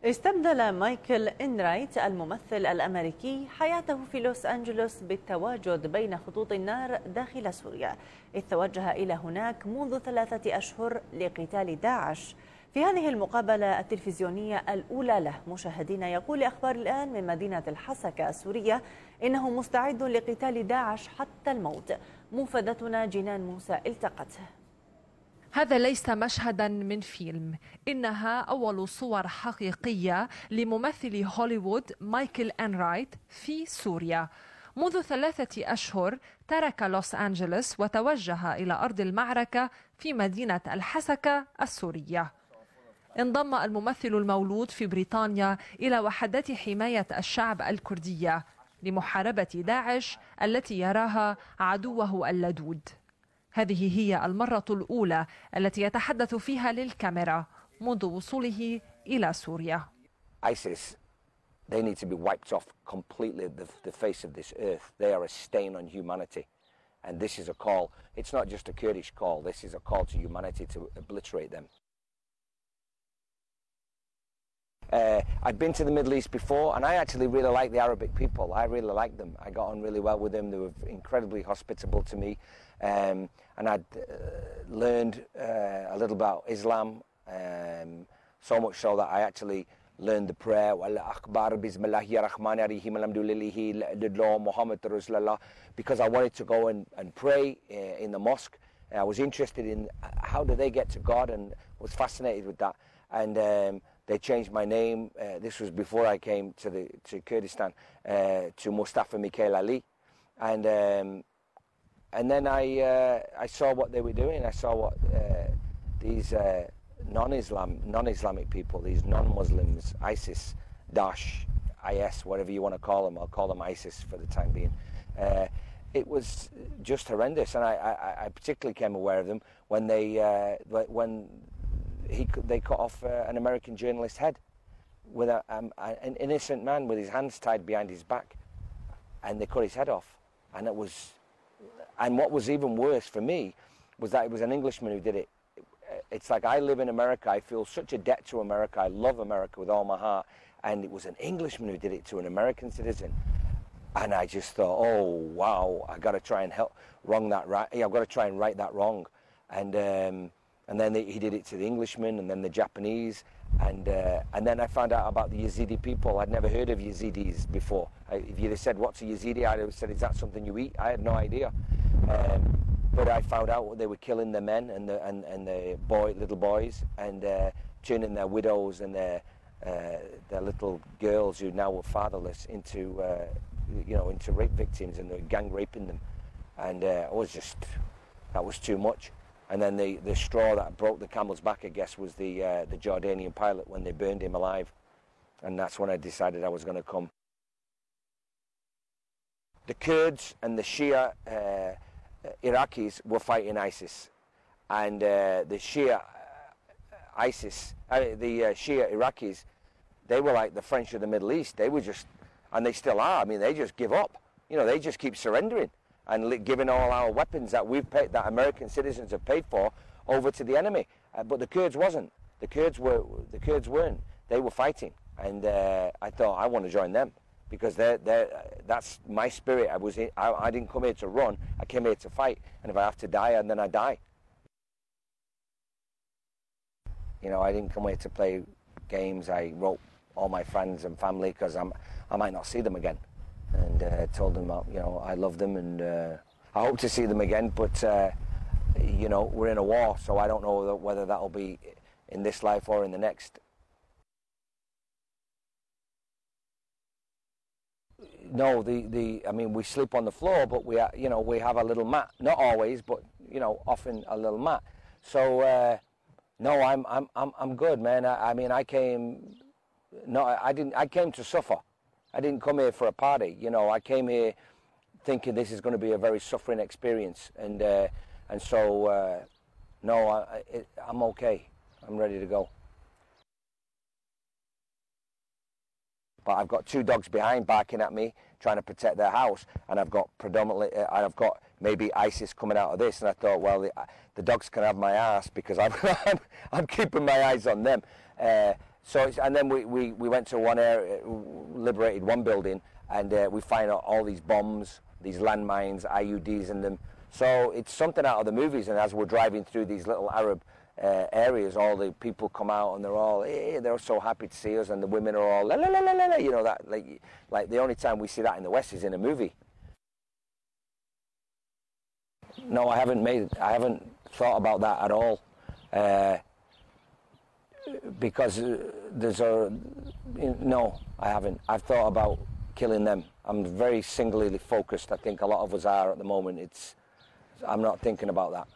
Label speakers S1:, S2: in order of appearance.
S1: استبدل مايكل إنرايت الممثل الأمريكي حياته في لوس أنجلوس بالتواجد بين خطوط النار داخل سوريا، إذ توجه إلى هناك منذ 3 أشهر لقتال داعش. في هذه المقابلة التلفزيونية الأولى له، مشاهدين يقول لأخبار الآن من مدينة الحسكة السورية إنه مستعد لقتال داعش حتى الموت. موفدتنا جنان موسى التقته.
S2: هذا ليس مشهدا من فيلم، إنها أول صور حقيقية لممثل هوليوود مايكل إنرايت في سوريا. منذ 3 أشهر ترك لوس أنجلوس وتوجه إلى أرض المعركة في مدينة الحسكة السورية. انضم الممثل المولود في بريطانيا إلى وحدات حماية الشعب الكردية لمحاربة داعش التي يراها عدوه اللدود. هذه هي المرة الأولى التي يتحدث فيها للكاميرا منذ وصوله إلى سوريا.
S3: ISIS, they need to be wiped off completely the face of this earth. They are a stain on humanity. And this is a call. It's not just a Kurdish call. This is a call to humanity to obliterate them. I'd been to the Middle East before, and I actually really like the Arabic people. I really like them. I got on really well with them. They were incredibly hospitable to me. And I'd learned a little about Islam, so much so that I actually learned the prayer, because I wanted to go and pray in the mosque. I was interested in how do they get to God, and was fascinated with that. And they changed my name. This was before I came to Kurdistan, to Mustafa Mikhail Ali, and then I saw what they were doing. I saw what these non-Islamic people, these non-Muslims, ISIS, Daesh, IS, whatever you want to call them. I'll call them ISIS for the time being. It was just horrendous, and I particularly became aware of them when they cut off an American journalist's head with an innocent man with his hands tied behind his back, and they cut his head off. And what was even worse for me was that it was an Englishman who did it. It's like I live in America. I feel such a debt to America. I love America with all my heart. And it was an Englishman who did it to an American citizen. And I just thought, oh, wow, I've got to try and I've got to try and right that wrong. And then he did it to the Englishman, and then the Japanese. And then I found out about the Yazidi people. I'd never heard of Yazidis before. If you'd have said, what's a Yazidi? I'd have said, is that something you eat? I had no idea. But I found out they were killing the men and the little boys, and turning their widows and their little girls who now were fatherless into rape victims, and they were gang raping them. And that was too much. And then the straw that broke the camel's back, I guess, was the Jordanian pilot when they burned him alive. And that's when I decided I was going to come. The Kurds and the Shia Iraqis were fighting ISIS. And the Shia Iraqis, they were like the French of the Middle East. They were just, and they still are, I mean, they just give up. They just keep surrendering and giving all our weapons that that American citizens have paid for over to the enemy. But the Kurds wasn't. The Kurds weren't. They were fighting, and I thought I want to join them, because that's my spirit. I didn't come here to run. I came here to fight, and if I have to die, then I die. I didn't come here to play games. I wrote all my friends and family, because I might not see them again. And told them, I love them, and I hope to see them again. But we're in a war, so I don't know whether that'll be in this life or in the next. No, I mean, we sleep on the floor, but we have a little mat. Not always, but often a little mat. So no, I'm good, man. I mean, I came to suffer. I didn't come here for a party, I came here thinking this is going to be a very suffering experience, and so no, I'm okay. I'm ready to go. But I've got 2 dogs behind barking at me, trying to protect their house, and I've got maybe ISIS coming out of this, and I thought, well, the dogs can have my ass, because I'm keeping my eyes on them. So and then we went to one area, liberated one building, and we find out all these bombs, these landmines, IUDs in them. So it's something out of the movies, and as we're driving through these little Arab areas, all the people come out and they're all, they're so happy to see us, and the women are all, la la la la la, you know, that like the only time we see that in the West is in a movie. No, I haven't thought about that at all, because no, I haven't. I've thought about killing them. I'm very singularly focused. I think a lot of us are at the moment. I'm not thinking about that.